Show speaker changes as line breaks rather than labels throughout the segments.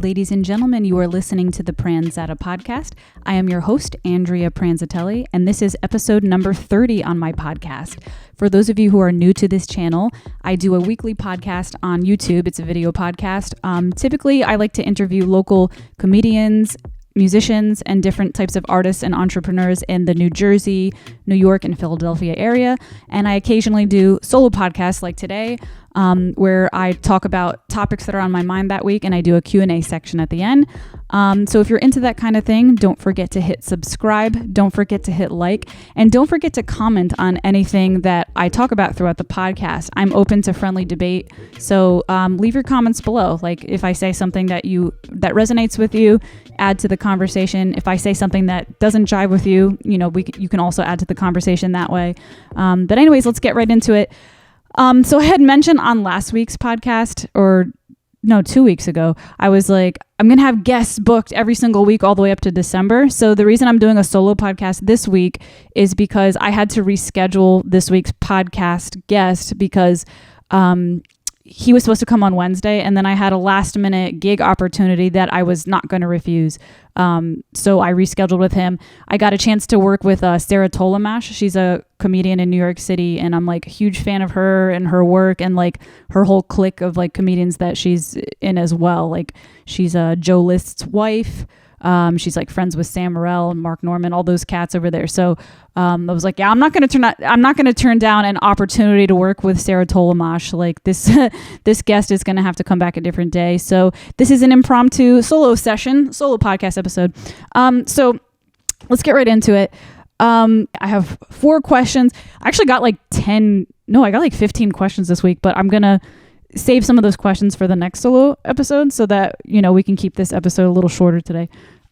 Ladies and gentlemen, you are listening to the Pranzata podcast. I am your host, Andrea Pranzatelli, and this is episode number 30 on my podcast. For those of you who are new to this channel, I do a weekly podcast on YouTube. It's a video podcast. Typically, I like to interview local comedians, musicians, and different types of artists and entrepreneurs in the New Jersey, New York, and Philadelphia area. And I occasionally do solo podcasts like today, where I talk about topics that are on my mind that week, and I do a Q&A section at the end. So if you're into that kind of thing, don't forget to hit subscribe, don't forget to hit like, and don't forget to comment on anything that I talk about throughout the podcast. I'm open to friendly debate, so leave your comments below. Like if I say something that resonates with you, add to the conversation. If I say something that doesn't jive with you, you can also add to the conversation that way. But anyways, let's get right into it. So I had mentioned on last week's podcast, 2 weeks ago, I was like, I'm going to have guests booked every single week all the way up to December. So the reason I'm doing a solo podcast this week is because I had to reschedule this week's podcast guest because he was supposed to come on Wednesday, and then I had a last minute gig opportunity that I was not going to refuse. So I rescheduled with him. I got a chance to work with Sarah Tolamash. She's a comedian in New York City, and I'm like a huge fan of her and her work and like her whole clique of like comedians that she's in as well. Like she's Joe List's wife. She's like friends with Sam Morril and Mark Norman, all those cats over there. So I was like, yeah, I'm not going to turn down an opportunity to work with Sarah Tolamash. Like this guest is going to have to come back a different day. So this is an impromptu solo podcast episode. So let's get right into it. I have 4 questions. I actually got I got 15 questions this week, but I'm going to save some of those questions for the next solo episode so that, we can keep this episode a little shorter today.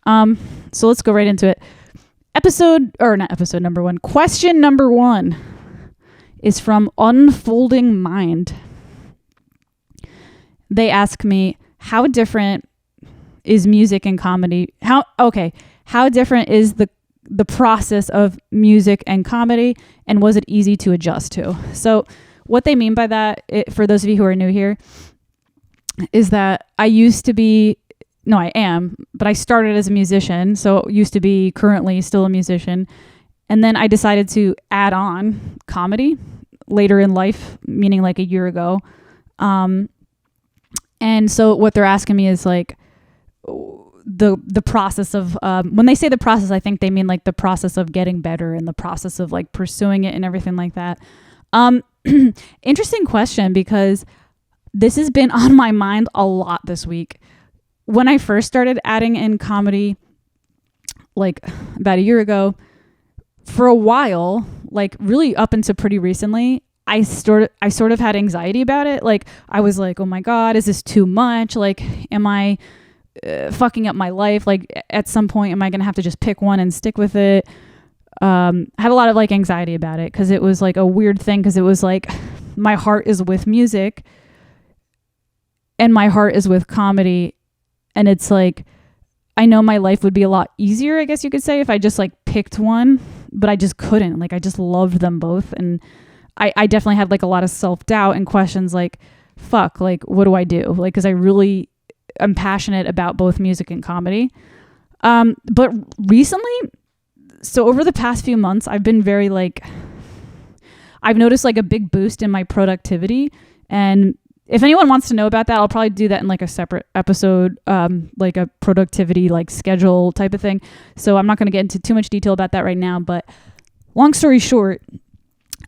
So let's go right into it. Number 1. Question number 1 is from Unfolding Mind. They ask me, how different is music and comedy? How different is the process of music and comedy, and was it easy to adjust to? So what they mean by that, for those of you who are new here, is that I am, but I started as a musician, so used to be, currently still a musician, and then I decided to add on comedy later in life, meaning like a year ago. And so what they're asking me is like the process of, when they say the process, I think they mean like the process of getting better and the process of like pursuing it and everything like that. Interesting question, because this has been on my mind a lot this week. When I first started adding in comedy, like about a year ago, for a while, like really up until pretty recently, I sort of had anxiety about it. Like I was like, oh my God, is this too much? Like, am I fucking up my life? Like at some point, am I going to have to just pick one and stick with it? I had a lot of like anxiety about it because it was like a weird thing, because it was like my heart is with music and my heart is with comedy, and it's like I know my life would be a lot easier, I guess you could say, if I just like picked one, but I just couldn't. Like I just loved them both, and I definitely had like a lot of self-doubt and questions like, fuck, like what do I do? Like, because I really am passionate about both music and comedy. But recently, so over the past few months, I've been very like, I've noticed like a big boost in my productivity. And if anyone wants to know about that, I'll probably do that in like a separate episode, like a productivity, like schedule type of thing. So I'm not going to get into too much detail about that right now, but long story short,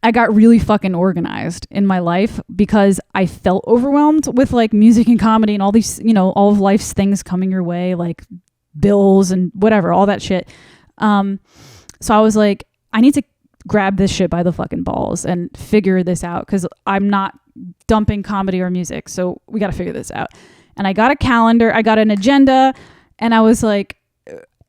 I got really fucking organized in my life because I felt overwhelmed with like music and comedy and all these, all of life's things coming your way, like bills and whatever, all that shit. So I was like, I need to grab this shit by the fucking balls and figure this out, because I'm not dumping comedy or music. So we got to figure this out. And I got a calendar, I got an agenda, and I was like,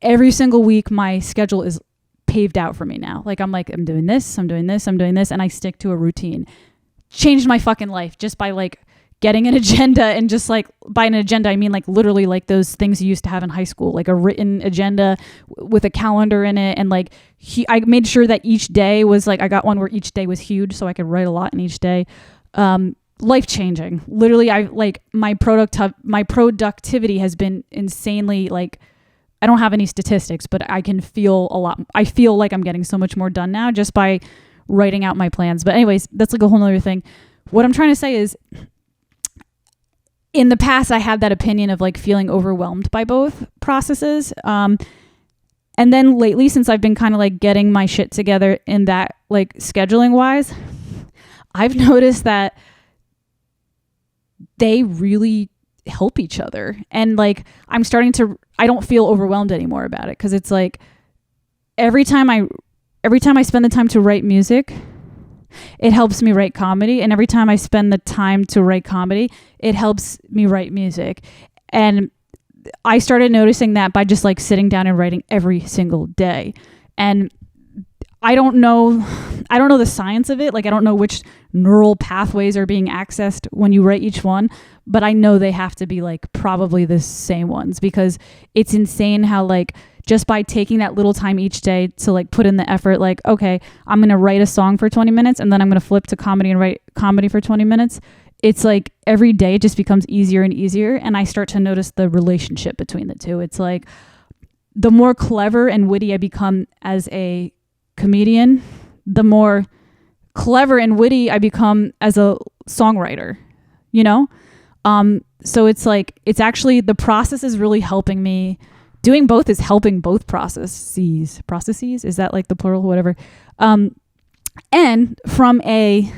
every single week my schedule is paved out for me now. Like I'm doing this, I'm doing this, I'm doing this, and I stick to a routine. Changed my fucking life just by like getting an agenda, and just like by an agenda, I mean like literally like those things you used to have in high school, like a written agenda with a calendar in it. And like I made sure that each day was like, I got one where each day was huge so I could write a lot in each day. Life changing. Literally, I like my productivity has been insanely, like, I don't have any statistics, but I can feel a lot. I feel like I'm getting so much more done now just by writing out my plans. But anyways, that's like a whole nother thing. What I'm trying to say is, in the past, I had that opinion of like feeling overwhelmed by both processes. And then lately, since I've been kind of like getting my shit together in that, like scheduling wise, I've noticed that they really help each other. And like, I don't feel overwhelmed anymore about it. Cause it's like, every time I spend the time to write music, it helps me write comedy. And every time I spend the time to write comedy, it helps me write music. And I started noticing that by just like sitting down and writing every single day. And I don't know the science of it. Like, I don't know which neural pathways are being accessed when you write each one, but I know they have to be like probably the same ones, because it's insane how like just by taking that little time each day to like put in the effort, like, okay, I'm going to write a song for 20 minutes and then I'm going to flip to comedy and write comedy for 20 minutes. It's like every day it just becomes easier and easier. And I start to notice the relationship between the two. It's like the more clever and witty I become as a comedian, the more clever and witty I become as a songwriter, you know? So it's like, it's actually, the process is really helping me. Doing both is helping both processes. Is that like the plural, whatever? And from a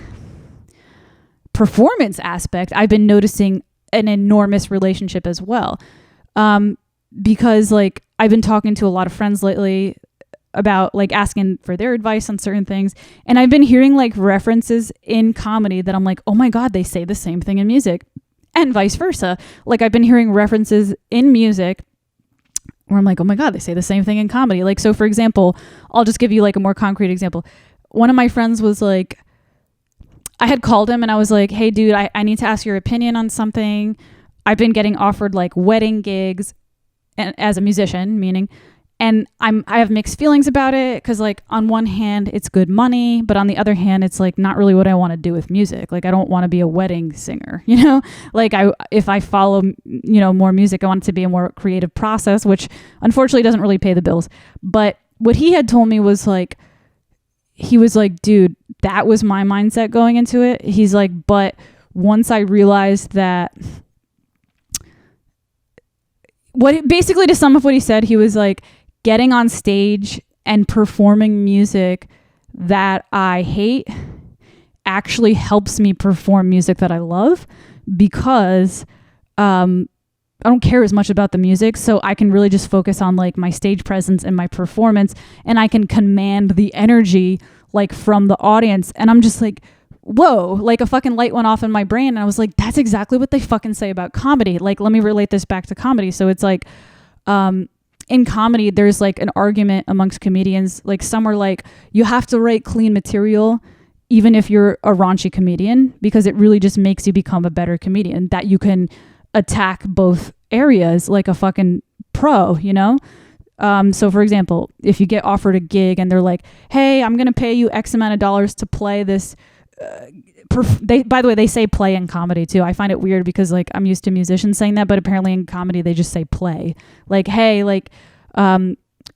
performance aspect, I've been noticing an enormous relationship as well. Because like I've been talking to a lot of friends lately about like asking for their advice on certain things. And I've been hearing like references in comedy that I'm like, oh my God, they say the same thing in music, and vice versa. Like I've been hearing references in music where I'm like, oh my God, they say the same thing in comedy. Like, so for example, I'll just give you like a more concrete example. One of my friends was like, I had called him and I was like, hey dude, I need to ask your opinion on something. I've been getting offered like wedding gigs and as a musician, meaning, and I have mixed feelings about it, because like on one hand it's good money, but on the other hand it's like not really what I want to do with music. Like I don't want to be a wedding singer, you know? Like if I follow, you know, more music, I want it to be a more creative process, which unfortunately doesn't really pay the bills. But what he had told me was like, he was like, dude, that was my mindset going into it. He's like, but once I realized that, basically to sum up what he said, he was like, getting on stage and performing music that I hate actually helps me perform music that I love, because I don't care as much about the music, so I can really just focus on like my stage presence and my performance, and I can command the energy like from the audience. And I'm just like, whoa, like a fucking light went off in my brain, and I was like, that's exactly what they fucking say about comedy. Like, let me relate this back to comedy. So it's like, in comedy, there's like an argument amongst comedians. Like some are like, you have to write clean material even if you're a raunchy comedian, because it really just makes you become a better comedian, that you can attack both areas like a fucking pro, you know? So for example, if you get offered a gig and they're like, hey, I'm going to pay you X amount of dollars to play this, by the way, they say play in comedy too. I find it weird because like I'm used to musicians saying that, but apparently in comedy they just say play. Like, hey, like,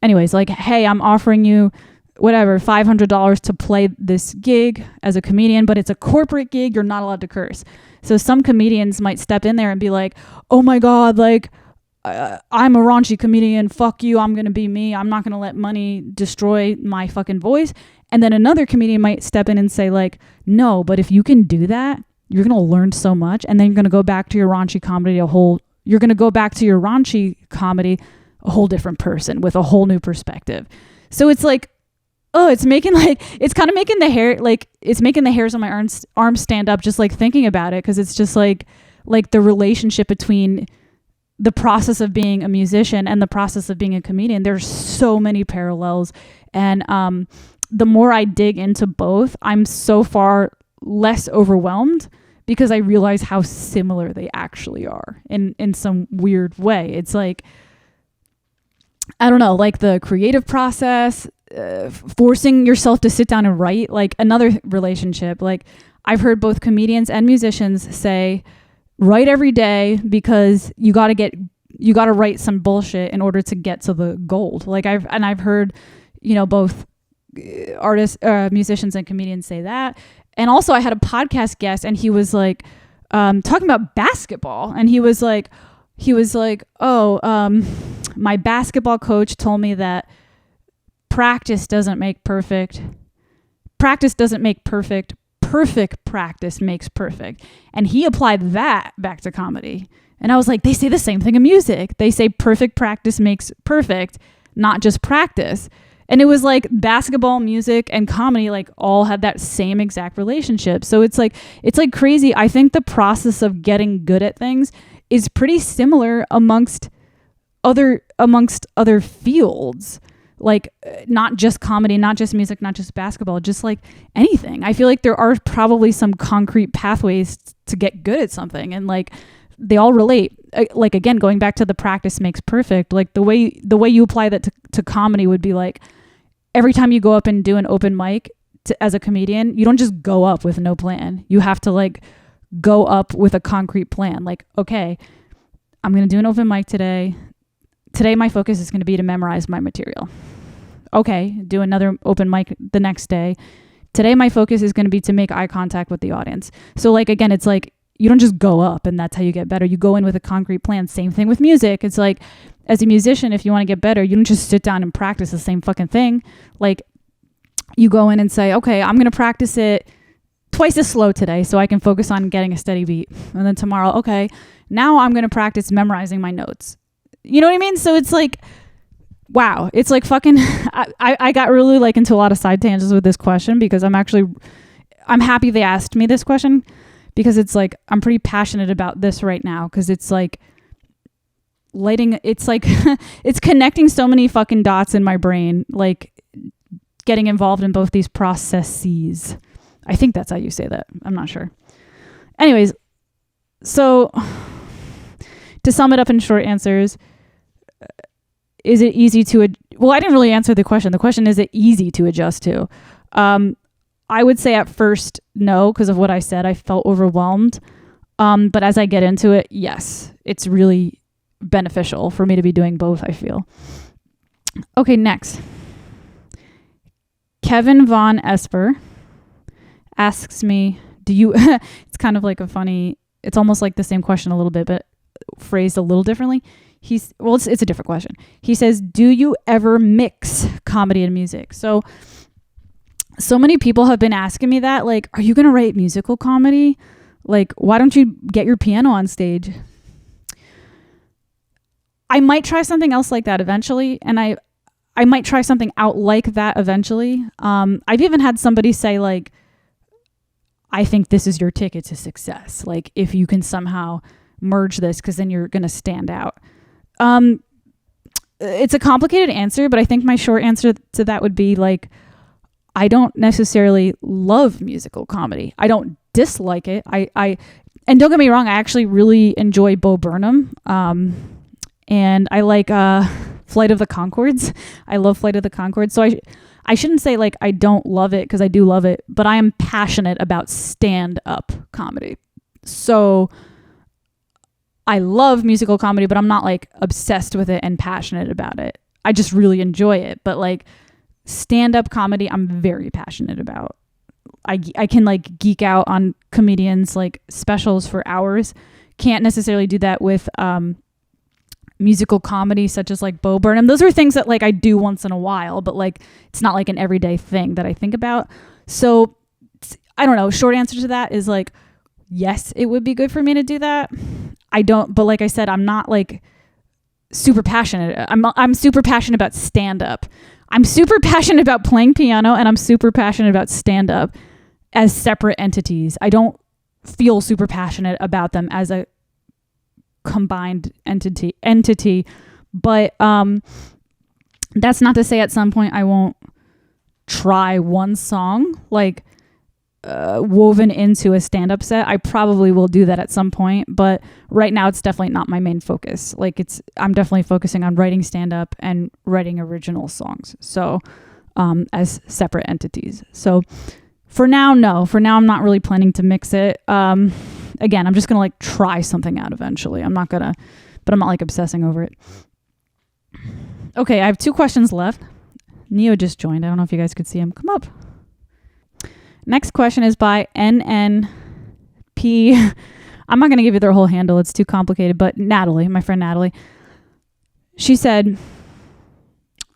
anyways, like, hey, I'm offering you whatever, $500 to play this gig as a comedian, but it's a corporate gig. You're not allowed to curse. So some comedians might step in there and be like, oh my God, like, I'm a raunchy comedian. Fuck you. I'm going to be me. I'm not going to let money destroy my fucking voice. And then another comedian might step in and say like, no, but if you can do that, you're going to learn so much. And then you're going to go back to your raunchy comedy a whole different person with a whole new perspective. So it's like, oh, it's kind of making the hair, like it's making the hairs on my arms stand up just like thinking about it. Cause it's just like the relationship between the process of being a musician and the process of being a comedian. There's so many parallels. And, the more I dig into both, I'm so far less overwhelmed because I realize how similar they actually are in some weird way. It's like, I don't know, like the creative process, forcing yourself to sit down and write, like another relationship. Like I've heard both comedians and musicians say, write every day because you got to write some bullshit in order to get to the gold. Like I've heard, both artists, musicians and comedians say that. And also I had a podcast guest and he was like, talking about basketball. And he was like, my basketball coach told me that practice doesn't make perfect. Practice doesn't make perfect. Perfect practice makes perfect. And he applied that back to comedy. And I was like, they say the same thing in music. They say perfect practice makes perfect, not just practice. And it was like basketball, music, and comedy like all had that same exact relationship. So it's like crazy. I think the process of getting good at things is pretty similar amongst other fields. Like not just comedy, not just music, not just basketball, just like anything. I feel like there are probably some concrete pathways to get good at something, and like they all relate. Like again, going back to the practice makes perfect. Like the way you apply that to comedy would be like every time you go up and do an open mic as a comedian, you don't just go up with no plan. You have to like go up with a concrete plan. Like, okay, I'm going to do an open mic today. Today, my focus is going to be to memorize my material. Okay, do another open mic the next day. Today, my focus is going to be to make eye contact with the audience. So like, again, it's like, you don't just go up and that's how you get better. You go in with a concrete plan. Same thing with music. It's like, as a musician, if you want to get better, you don't just sit down and practice the same fucking thing. Like you go in and say, okay, I'm going to practice it twice as slow today so I can focus on getting a steady beat. And then tomorrow, okay, now I'm going to practice memorizing my notes. You know what I mean? So it's like, wow, it's like fucking, I got really like into a lot of side tangents with this question because I'm happy they asked me this question because it's like, I'm pretty passionate about this right now because it's like it's like, it's connecting so many fucking dots in my brain, like getting involved in both these processes. I think that's how you say that. I'm not sure. Anyways, so to sum it up in short answers, is it easy to, well, I didn't really answer the question. The question is it easy to adjust to? I would say at first, no, because of what I said, I felt overwhelmed. But as I get into it, yes, it's really beneficial for me to be doing both, I feel. Okay, next. Kevin Von Esper asks me, it's kind of like it's almost like the same question a little bit, but phrased a little differently. It's a different question. He says, do you ever mix comedy and music? So many people have been asking me that, like, are you going to write musical comedy? Like, why don't you get your piano on stage? I might try something else like that eventually. And I might try something out like that eventually. I've even had somebody say like, I think this is your ticket to success. Like if you can somehow merge this, because then you're going to stand out. It's a complicated answer, but I think my short answer to that would be like, I don't necessarily love musical comedy. I don't dislike it. And don't get me wrong, I actually really enjoy Bo Burnham. And I like Flight of the Conchords. I love Flight of the Conchords. So I shouldn't say like I don't love it, because I do love it, but I am passionate about stand-up comedy. So I love musical comedy, but I'm not like obsessed with it and passionate about it. I just really enjoy it. But like stand-up comedy, I'm very passionate about. I can like geek out on comedians like specials for hours. Can't necessarily do that with musical comedy such as like Bo Burnham. Those are things that like I do once in a while, but like it's not like an everyday thing that I think about. So I don't know. Short answer to that is like, yes, it would be good for me to do that. But like I said, I'm not like super passionate. I'm super passionate about stand-up. I'm super passionate about playing piano, and I'm super passionate about stand-up as separate entities. I don't feel super passionate about them as a combined entity. But that's not to say at some point I won't try one song. Like woven into a stand-up set, I probably will do that at some point. But right now, it's definitely not my main focus. Like I'm definitely focusing on writing stand-up and writing original songs. So as separate entities. So for now, no. For now, I'm not really planning to mix it. Again, I'm just gonna like try something out eventually. I'm not like obsessing over it. Okay, I have 2 questions left. Neo just joined. I don't know if you guys could see him. Come up. Next question is by NNP. I'm not going to give you their whole handle. It's too complicated. But Natalie, my friend Natalie, she said,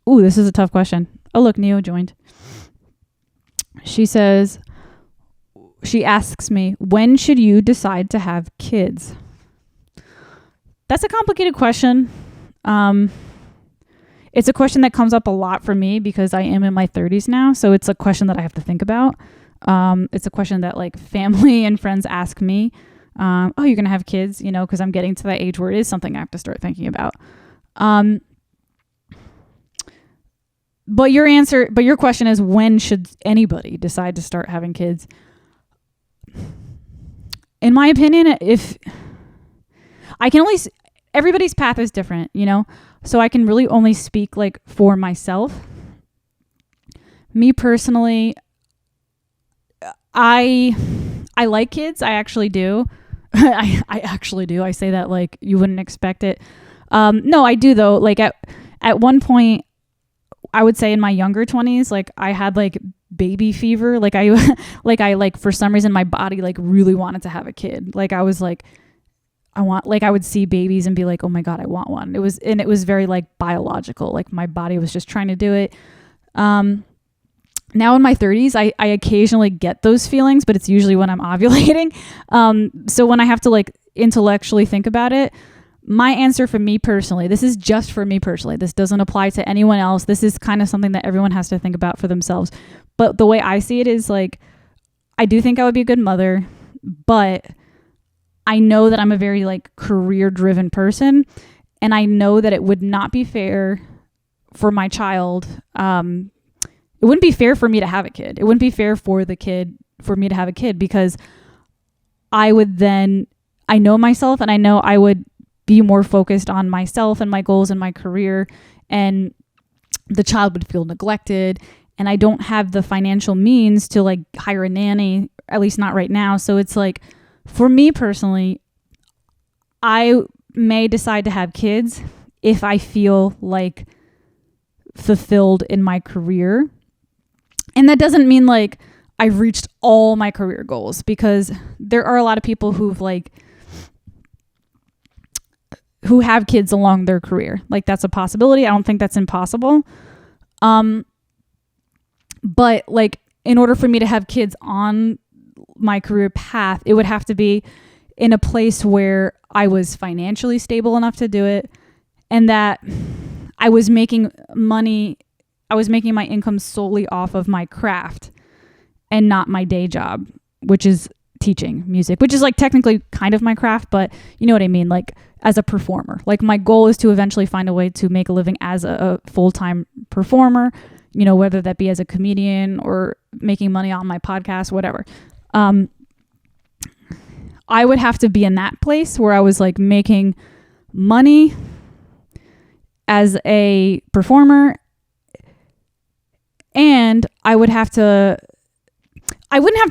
ooh, this is a tough question. Oh, look, Neo joined. She asks me, when should you decide to have kids? That's a complicated question. It's a question that comes up a lot for me because I am in my 30s now. So it's a question that I have to think about. It's a question that like family and friends ask me. Oh, you're going to have kids, you know, because I'm getting to that age where it is something I have to start thinking about. But your question is, when should anybody decide to start having kids? In my opinion, everybody's path is different, you know? So I can really only speak like for myself. Me personally, I like kids. I actually do. I actually do. I say that like you wouldn't expect it. No, I do though. Like at one point, I would say in my younger 20s, like I had like baby fever. Like I for some reason my body like really wanted to have a kid. Like I was like, I would see babies and be like, oh my God, I want one. It was very like biological. Like my body was just trying to do it. Now in my 30s, I occasionally get those feelings, but it's usually when I'm ovulating. So when I have to like intellectually think about it, my answer for me personally, this is just for me personally. This doesn't apply to anyone else. This is kind of something that everyone has to think about for themselves. But the way I see it is like, I do think I would be a good mother, but I know that I'm a very like career driven person, and I know that it would not be fair for my child. It wouldn't be fair for me to have a kid. It wouldn't be fair for me to have a kid, because I know myself, and I know I would be more focused on myself and my goals and my career, and the child would feel neglected, and I don't have the financial means to like hire a nanny, at least not right now. So it's like, for me personally, I may decide to have kids if I feel like fulfilled in my career. And that doesn't mean like I've reached all my career goals, because there are a lot of people who have kids along their career. Like that's a possibility. I don't think that's impossible. But like in order for me to have kids on my career path, it would have to be in a place where I was financially stable enough to do it, and that I was making money. I was making my income solely off of my craft and not my day job, which is teaching music, which is like technically kind of my craft, but you know what I mean? Like as a performer, like my goal is to eventually find a way to make a living as a full-time performer, you know, whether that be as a comedian or making money on my podcast, whatever. I would have to be in that place where I was like making money as a performer, and I wouldn't have to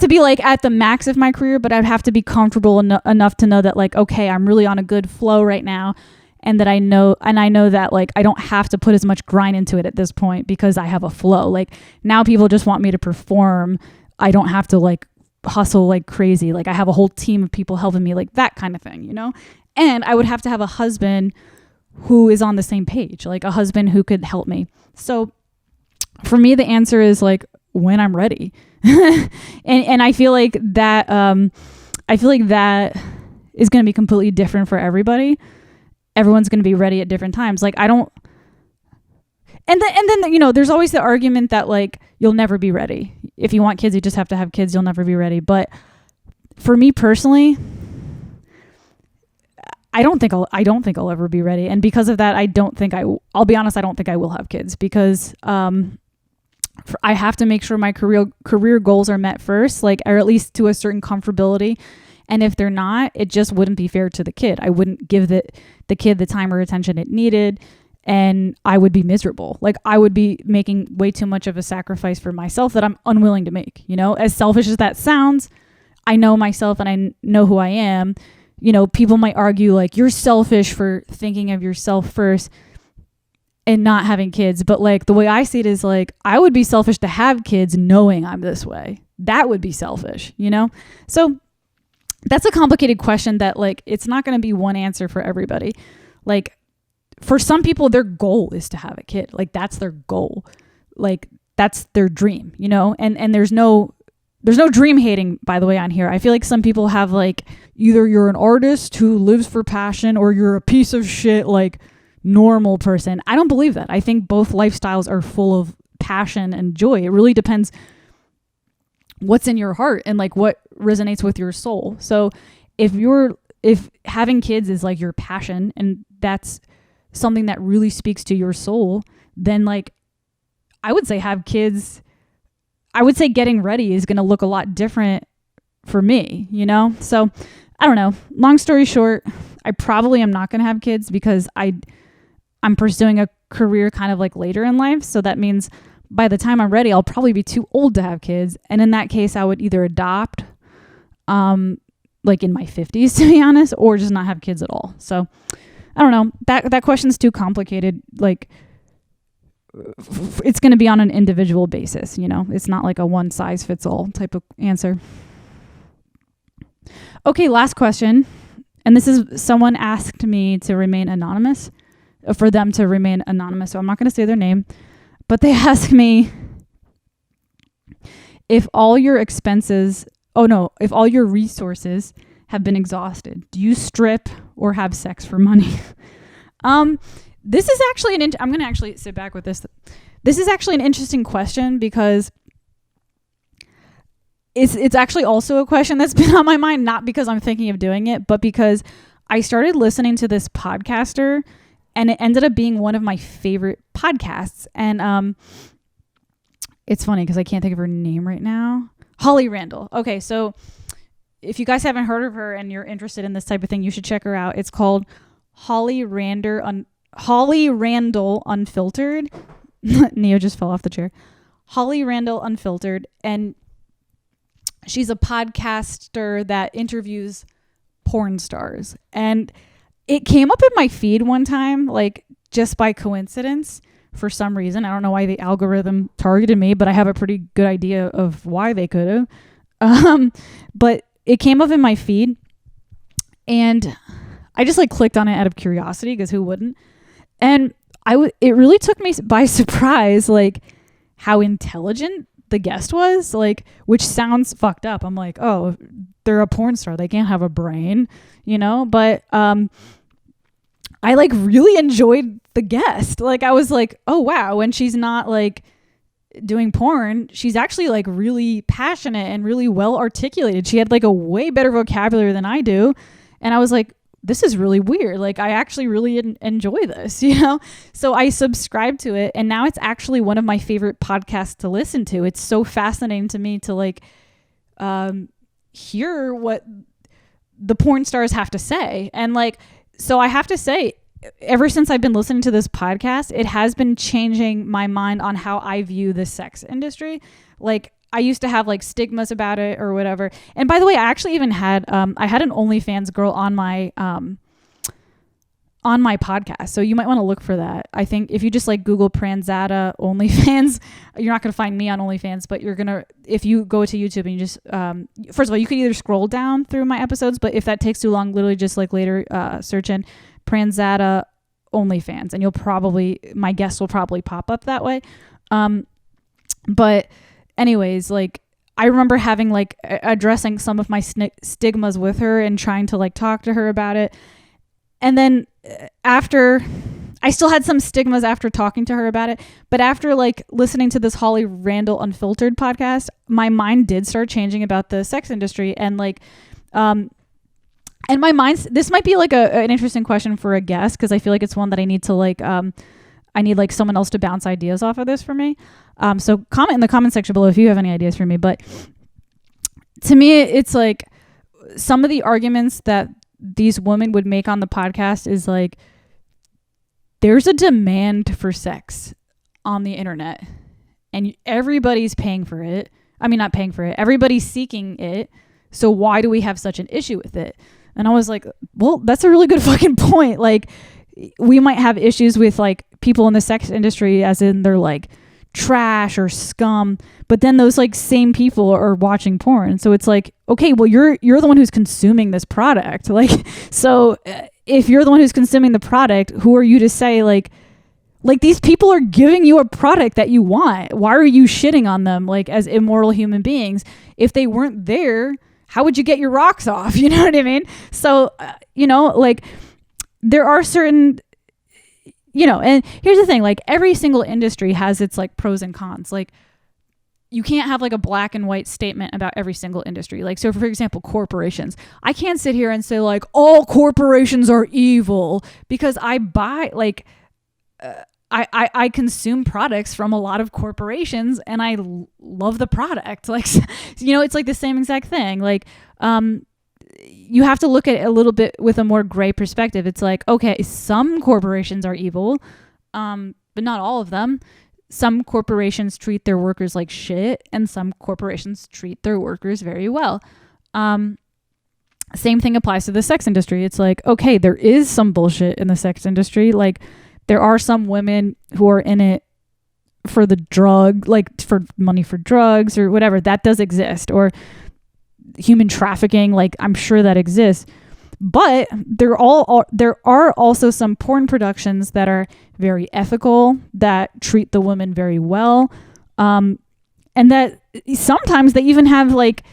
be like at the max of my career, but I'd have to be comfortable enough to know that like, okay, I'm really on a good flow right now. And that I know that like, I don't have to put as much grind into it at this point because I have a flow. Like now people just want me to perform. I don't have to like hustle like crazy. Like I have a whole team of people helping me, like that kind of thing, you know? And I would have to have a husband who is on the same page, like a husband who could help me. So for me, the answer is like when I'm ready. and I feel like that is going to be completely different for everybody. Everyone's going to be ready at different times. Like and then, you know, there's always the argument that like, you'll never be ready. If you want kids, you just have to have kids. You'll never be ready. But for me personally, I don't think I'll ever be ready. And because of that, I'll be honest, I don't think I will have kids, because, I have to make sure my career goals are met first, like, or at least to a certain comfortability. And if they're not, it just wouldn't be fair to the kid. I wouldn't give the kid the time or attention it needed, and I would be miserable. Like, I would be making way too much of a sacrifice for myself that I'm unwilling to make. You know, as selfish as that sounds, I know myself and I know who I am. You know, people might argue like, you're selfish for thinking of yourself first and not having kids. But like, the way I see it is like, I would be selfish to have kids knowing I'm this way. That would be selfish, you know? So that's a complicated question that like, it's not going to be one answer for everybody. Like, for some people, their goal is to have a kid. Like, that's their goal. Like, that's their dream, you know? And there's no dream hating, by the way, on here. I feel like some people have like, either you're an artist who lives for passion or you're a piece of shit, like, normal person. I don't believe that. I think both lifestyles are full of passion and joy. It really depends what's in your heart and like what resonates with your soul. So if having kids is like your passion and that's something that really speaks to your soul, then like, I would say have kids. I would say getting ready is going to look a lot different for me, you know? So I don't know. Long story short, I probably am not going to have kids because I'm pursuing a career kind of like later in life. So that means by the time I'm ready, I'll probably be too old to have kids. And in that case, I would either adopt, like in my 50s, to be honest, or just not have kids at all. So I don't know. That question's too complicated. Like, it's going to be on an individual basis, you know? It's not like a one size fits all type of answer. Okay, last question. And this is someone asked me to remain anonymous, for them to remain anonymous. So I'm not going to say their name, but they asked me if all your resources have been exhausted, do you strip or have sex for money? This is actually I'm going to actually sit back with this. This is actually an interesting question because it's actually also a question that's been on my mind, not because I'm thinking of doing it, but because I started listening to this podcaster and it ended up being one of my favorite podcasts. And it's funny because I can't think of her name right now. Holly Randall. Okay, so if you guys haven't heard of her and you're interested in this type of thing, you should check her out. It's called Holly Randall Unfiltered. Neo just fell off the chair. Holly Randall Unfiltered. And she's a podcaster that interviews porn stars. And it came up in my feed one time, like just by coincidence for some reason. I don't know why the algorithm targeted me, but I have a pretty good idea of why they could have. But it came up in my feed and I just like clicked on it out of curiosity because who wouldn't? And it really took me by surprise, like how intelligent the guest was, like, which sounds fucked up. I'm like, oh, they're a porn star. They can't have a brain, you know? But I like really enjoyed the guest. Like, I was like, oh, wow. When she's not like doing porn, she's actually like really passionate and really well articulated. She had like a way better vocabulary than I do. And I was like, this is really weird. Like, I actually really enjoy this, you know? So I subscribed to it. And now it's actually one of my favorite podcasts to listen to. It's so fascinating to me to like hear what the porn stars have to say. And like, so I have to say, ever since I've been listening to this podcast, it has been changing my mind on how I view the sex industry. Like, I used to have like stigmas about it or whatever. And by the way, I actually even had I had an OnlyFans girl on my podcast. So you might want to look for that. I think if you just like Google Pranzata OnlyFans, you're not going to find me on OnlyFans, but you're going to, if you go to YouTube and you just, first of all, you could either scroll down through my episodes, but if that takes too long, literally just like later search in Pranzata OnlyFans and my guests will probably pop up that way. But anyways, like, I remember having like addressing some of my stigmas with her and trying to like talk to her about it. And then after, I still had some stigmas after talking to her about it, but after like listening to this Holly Randall Unfiltered podcast, my mind did start changing about the sex industry. And like, and my mind's, this might be like an interesting question for a guest, because I feel like it's one that I need to like I need like someone else to bounce ideas off of this for me. So comment in the comment section below if you have any ideas for me. But to me, it's like some of the arguments that these women would make on the podcast is like, there's a demand for sex on the internet and everybody's paying for it. I mean, not paying for it. Everybody's seeking it. So why do we have such an issue with it? And I was like, well, that's a really good fucking point. Like, we might have issues with like people in the sex industry as in they're like trash or scum, but then those like same people are watching porn. So it's like, okay, well, you're the one who's consuming this product. Like, so if you're the one who's consuming the product, who are you to say like these people are giving you a product that you want? Why are you shitting on them like as immoral human beings? If they weren't there, how would you get your rocks off? You know what I mean? So, like there are certain, and here's the thing, like every single industry has its like pros and cons. Like you can't have like a black and white statement about every single industry. Like, so for example, corporations, I can't sit here and say like all corporations are evil because I buy like, I consume products from a lot of corporations and I love the product. Like, it's like the same exact thing. Like, you have to look at it a little bit with a more gray perspective. It's like, okay, some corporations are evil, but not all of them. Some corporations treat their workers like shit and some corporations treat their workers very well. Same thing applies to the sex industry. It's like, okay, there is some bullshit in the sex industry. Like, there are some women who are in it for the drug, like for money for drugs or whatever. That does exist. Or human trafficking, like I'm sure that exists. But there are also some porn productions that are very ethical, that treat the women very well. And that sometimes they even have like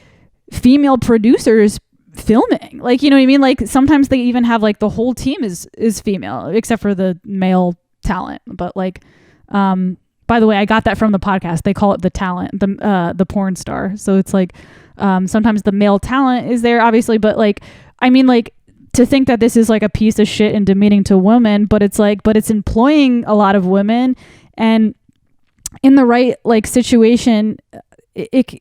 female producers filming, like, you know what I mean? Like sometimes they even have like the whole team is female except for the male talent. But like, by the way, I got that from the podcast. They call it the talent, the porn star. So it's like, sometimes the male talent is there obviously, but like, I mean, like to think that this is like a piece of shit and demeaning to women, but it's like, but it's employing a lot of women, and in the right like situation, it's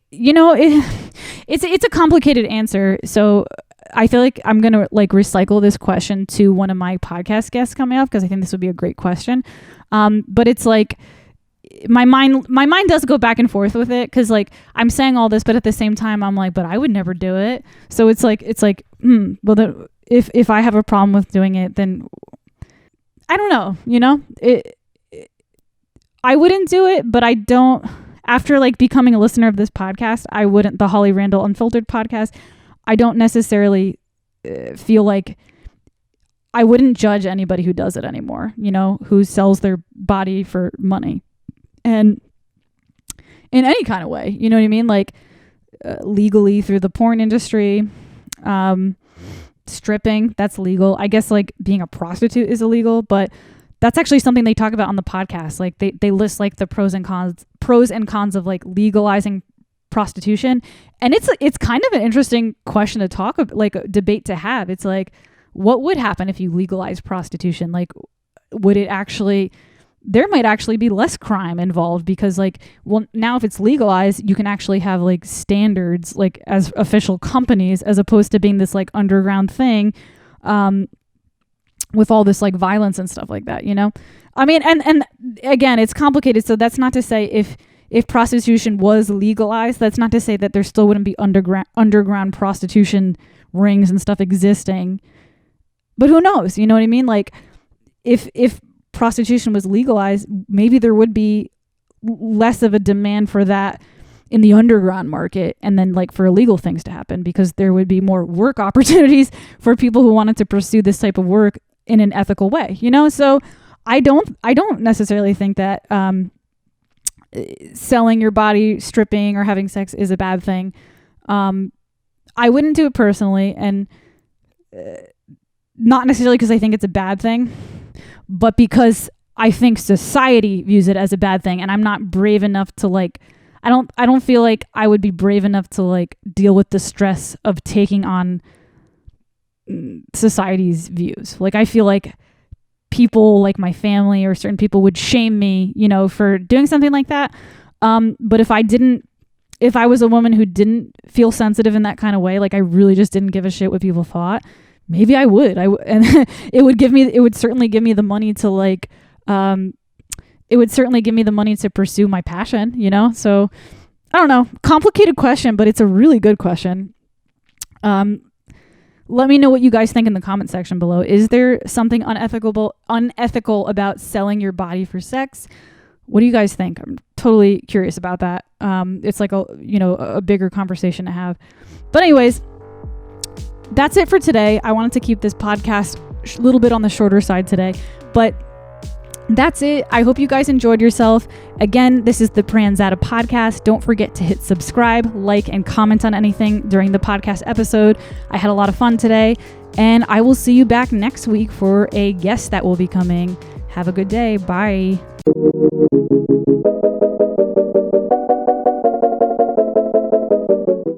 a complicated answer. So I feel like I'm going to like recycle this question to one of my podcast guests coming up, because I think this would be a great question. But it's like, my mind does go back and forth with it, because like I'm saying all this, but at the same time I'm like, but I would never do it. So it's like well, if I have a problem with doing it, then I don't know, I wouldn't do it, but I don't, after like becoming a listener of this podcast, I wouldn't, the Holly Randall Unfiltered podcast, I don't necessarily feel like I wouldn't judge anybody who does it anymore, who sells their body for money. And in any kind of way, you know what I mean? Like legally through the porn industry, stripping, that's legal. I guess like being a prostitute is illegal, but that's actually something they talk about on the podcast. Like they list like the pros and cons of like legalizing prostitution. And it's kind of an interesting question to talk about, like a debate to have. It's like, what would happen if you legalize prostitution? Like, would it actually, there might actually be less crime involved, because like, well, now if it's legalized, you can actually have like standards like as official companies, as opposed to being this like underground thing with all this like violence and stuff like that, I mean, and again, it's complicated. So that's not to say if prostitution was legalized, that's not to say that there still wouldn't be underground prostitution rings and stuff existing. But who knows? You know what I mean? Like if prostitution was legalized, maybe there would be less of a demand for that in the underground market, and then like for illegal things to happen, because there would be more work opportunities for people who wanted to pursue this type of work in an ethical way, So I don't necessarily think that selling your body, stripping, or having sex is a bad thing. I wouldn't do it personally, and not necessarily because I think it's a bad thing, but because I think society views it as a bad thing, and I'm not brave enough to like, I don't feel like I would be brave enough to like deal with the stress of taking on society's views. Like I feel like people like my family or certain people would shame me, for doing something like that. But if I was a woman who didn't feel sensitive in that kind of way, like I really just didn't give a shit what people thought, maybe I would. And it would certainly give me the money to pursue my passion, So I don't know, complicated question, but it's a really good question. Let me know what you guys think in the comment section below. Is there something unethical about selling your body for sex? What do you guys think? I'm totally curious about that. It's like a bigger conversation to have. But anyways, that's it for today. I wanted to keep this podcast a little bit on the shorter side today, but that's it. I hope you guys enjoyed yourself. Again, this is the Pranzata podcast. Don't forget to hit subscribe, like, and comment on anything during the podcast episode. I had a lot of fun today, and I will see you back next week for a guest that will be coming. Have a good day. Bye.